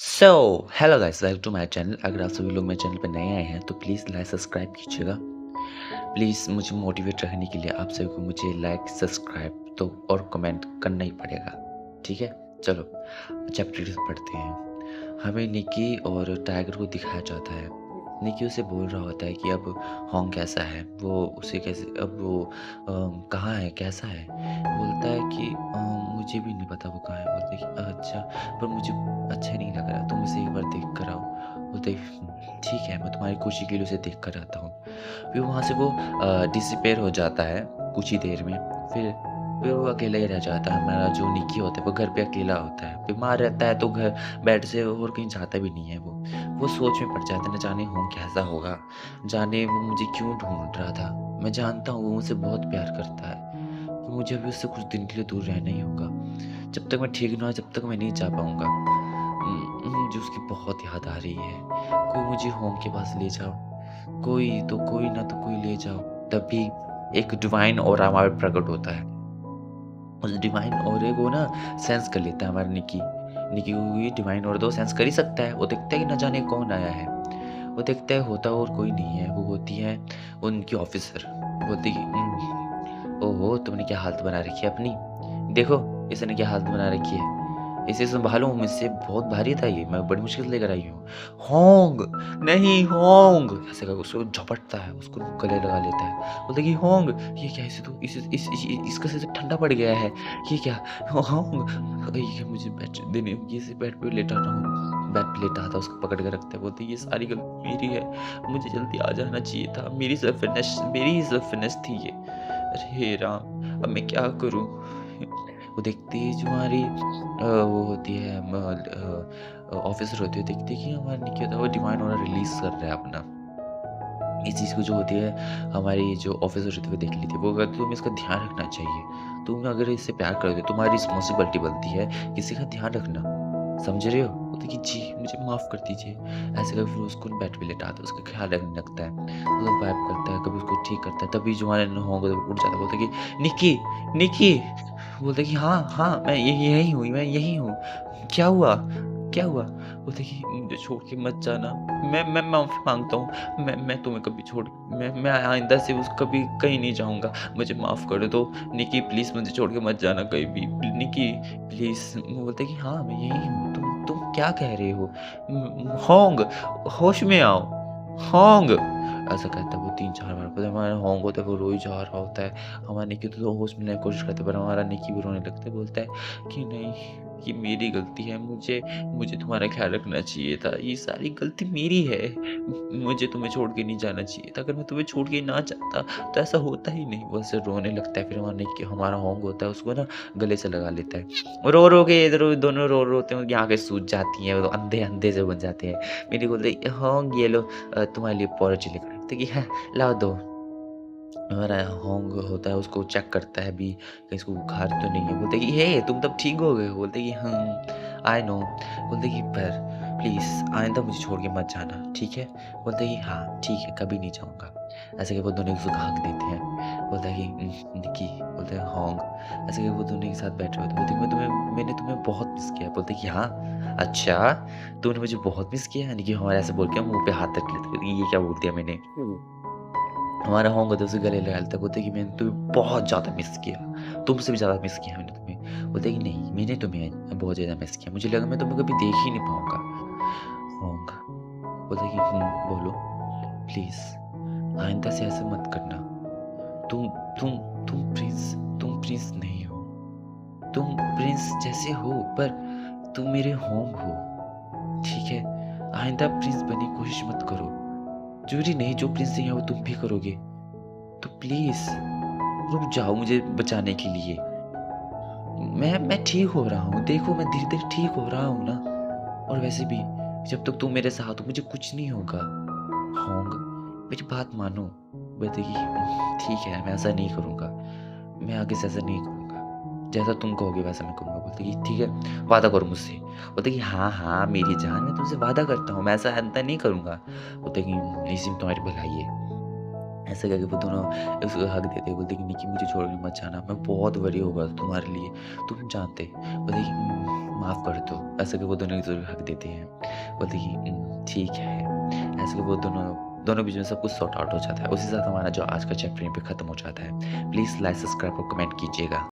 So hello guys, welcome to my channel. अगर आप सभी लोग मेरे चैनल पर नए आए हैं तो प्लीज़ लाइक सब्सक्राइब कीजिएगा। प्लीज़ मुझे मोटिवेट रखने के लिए आप सभी को मुझे लाइक सब्सक्राइब तो और कमेंट करना ही पड़ेगा। ठीक है, चलो चैप्टर पढ़ते हैं। हमें निकी और टाइगर को दिखाया जाता है। निकी उसे बोल रहा होता है कि अब होंग कैसा है, वो उसे कैसे, अब वो कहाँ है, कैसा है। बोलता है कि मुझे भी नहीं पता वो कहाँ है। बोलते कि अच्छा, पर मुझे अच्छा नहीं लग रहा, तुम इसे एक बार देख कर आओ। बोलते ठीक है, मैं तुम्हारी खुशी के लिए उसे देख कर आता हूँ। फिर वहाँ से वो डिसअपियर हो जाता है कुछ ही देर में। फिर वो अकेला ही रह जाता है। हमारा जो निकी होता है वो घर पे अकेला होता है, बीमार रहता है तो घर बेड से और कहीं जाता भी नहीं है। वो सोच में पड़ जाता है, न जाने होंग कैसा होगा, जाने वो मुझे क्यों ढूंढ रहा था। मैं जानता हूँ वो मुझसे बहुत प्यार करता है, कि मुझे अभी उससे कुछ दिन के लिए दूर रहना ही होगा। जब तक मैं ठीक ना हो, जब तक मैं नहीं जा पाऊँगा। मुझे उसकी बहुत याद आ रही है। कोई मुझे होम के पास ले जाओ, कोई ना तो कोई ले जाओ। तभी एक डिवाइन ऑरा हमारे प्रकट होता है। उस डिवाइन ऑरे को ना सेंस कर लेता है हमारा निकी। निकी को ये डिवाइन ऑरा तो सेंस कर ही सकता है। वो देखता है कि न जाने कौन आया है। वो देखता है होता और कोई नहीं है, वो होती है उनकी ऑफिसर। बोलती है कि ओहो! तुमने क्या हालत बना रखी है अपनी। देखो, इसने क्या हालत बना रखी है। इसे सँभालो, मुझसे बहुत भारी था ये, मैं बड़ी मुश्किल से लेकर आई हूँ। होंग! नहीं होंग! ऐसे करके उसको झपटता है, उसको गले लगा लेता है। बोलता है कि होंग! ये क्या, इसे तो इसका सिर ठंडा पड़ गया है। ये क्या? होंग! ये मुझे बेड देने, ये इसे बेड पे लेटा रहा हूँ। बेड पे लेटा था, उसको पकड़ के रखता है। बोलती है ये सारी गलती मेरी है। मुझे जल्दी आ जाना चाहिए था। मेरी ही सेल्फिशनेस थी ये। अरे राम! अब मैं क्या करूँ? वो देखती है जो हमारी वो होती है ऑफ़िसर होती है, देखती है कि हमारा निकी होता है वो डिवाइन ऑरा रिलीज़ कर रहा है अपना। इस चीज़ को जो होती है हमारी जो ऑफ़िसर होती है वो देख लेती है। वो कहती है तुम्हें इसका ध्यान रखना चाहिए। तुम अगर इससे प्यार करते हो, तुम्हारी रिस्पॉन्सिबिलिटी बनती है किसी का ध्यान रखना। समझ रहे हो? बोलती है कि जी, मुझे माफ़ कर दीजिए। ऐसे करके फिर उसको बेड पे लेटाता है, उसका ख़्याल रखने लगता है। मतलब वाइप करता है, कभी उसको ठीक करता है। तभी जो हमारे होंगे तो उठ जाता है, बोलता है कि निकी, निकी! बोलता है कि हाँ, हाँ, मैं यही हूँ, मैं यही हूँ। क्या हुआ? क्या हुआ? बोलता है कि मुझे छोड़ के मत जाना। मैं माफ़ी माँगता हूँ। मैं तुम्हें कभी छोड़ मैं आइंदा से उस कभी कहीं नहीं जाऊँगा। मुझे माफ़ कर दो। निकी प्लीज़ मुझे छोड़ के मत जाना कहीं भी। निकी प्लीज़। वो बोलता है कि हाँ, मैं यही हूँ। तुम क्या कह रहे हो? होंग, होश में आओ। होंग! ऐसा कहता है वो 3-4 बार। पता है हमारा होंग होता है वो रोई जा रहा होता है। हमारा निकी तो होश में लेने की कोशिश करता है, पर हमारा निकी भी रोने लगता है। बोलता है कि नहीं, ये मेरी गलती है। मुझे मुझे तुम्हारा ख़्याल रखना चाहिए था। ये सारी गलती मेरी है। मुझे तुम्हें छोड़ के नहीं जाना चाहिए था। अगर मैं तुम्हें छोड़ के ना जाता तो ऐसा होता ही नहीं। वो ऐसे रोने लगता है। फिर हमारा होंग होता है उसको ना गले से लगा लेता है। रो-रो के इधर दोनों रो-रो होते हैं, उनकी आँखें सूज जाती हैं, वो अंधे-अंधे से बन जाते हैं। मेरी बोलते होंग ये लो, तुम्हारे लिए पोर्ridge लेकर आए। तो कि हाँ, लाओ दो। हमारा होंग होता है उसको चेक करता है अभी कहीं इसको बुखार तो नहीं है। बोलते कि हे तुम तब ठीक हो गए हो। बोलते कि आई नो। बोलते कि पर प्लीज़ आइंदा मुझे छोड़ के मत जाना, ठीक है? बोलते कि हाँ ठीक है, कभी नहीं जाऊँगा। ऐसे करके वो दोनों एक-दूसरे को हग देते हैं। बोलता है कि निकी। बोलते हैं होंग। ऐसे करके वो दोनों एक साथ बैठे होते हैं। बोलते मैंने तुम्हें बहुत मिस किया। बोलते कि हाँ, अच्छा तूने मुझे बहुत मिस किया? निकी हमारे ऐसे बोल के मुँह पे हाथ रख लेते। बोलती, ये क्या बोल दिया मैंने? हमारा होंगे होता है उसे गले लगा लेता है। बोलते है कि मैंने तुम्हें बहुत ज़्यादा मिस किया। तुमसे भी ज़्यादा मिस किया मैंने तुम्हें। बोलते है कि नहीं, मैंने तुम्हें बहुत ज़्यादा मिस किया। मुझे लगा मैं तुम्हें कभी देख ही नहीं पाऊँगा। होंग बोलता है कि बोलो प्लीज़ आइंदा से ऐसा मत करना। तुम तुम तुम प्रिंस नहीं हो। तुम प्रिंस जैसे हो, पर तुम मेरे होंग हो, ठीक है? आइंदा प्रिंस बनने की कोशिश मत करो। ज़रूरी नहीं जो प्रिंस नहीं है वो तुम भी करोगे। तो प्लीज़ रुक जाओ मुझे बचाने के लिए। मैं ठीक हो रहा हूँ। देखो मैं धीरे-धीरे ठीक हो रहा हूँ ना। और वैसे भी जब तक तुम मेरे साथ हो मुझे कुछ नहीं होगा। होंग मेरी बात मानो। बोलती कि ठीक है, मैं ऐसा नहीं करूँगा। मैं आगे से ऐसा नहीं करूँगा। जैसा तुम कहोगे वैसा मैं करूँगा। बोलती कि ठीक है, वादा करो मुझसे। बोलती कि हाँ, हाँ मेरी जान, मैं तुमसे वादा करता हूँ, मैं ऐसा आइंदा नहीं करूँगा। बोलती कि इसी में तुम्हारी भलाई है। ऐसे करके वो दोनों उसको हक देते हैं, बोलते कि निक्की मुझे छोड़ के मत जाना, मैं बहुत वरी होगा तुम्हारे लिए, तुम जानते। बोलते कि माफ़ कर दो, ऐसे करके वो दोनों एक-दूसरे को हक देते हैं। बोलते कि ठीक है, ऐसे करके वो दोनों दोनों बीच में सब कुछ सॉर्ट आउट हो जाता है। उसी के साथ हमारा जो आज का चैप्टर यहीं पे खत्म हो जाता है। प्लीज़ लाइक, सब्सक्राइब और कमेंट कीजिएगा।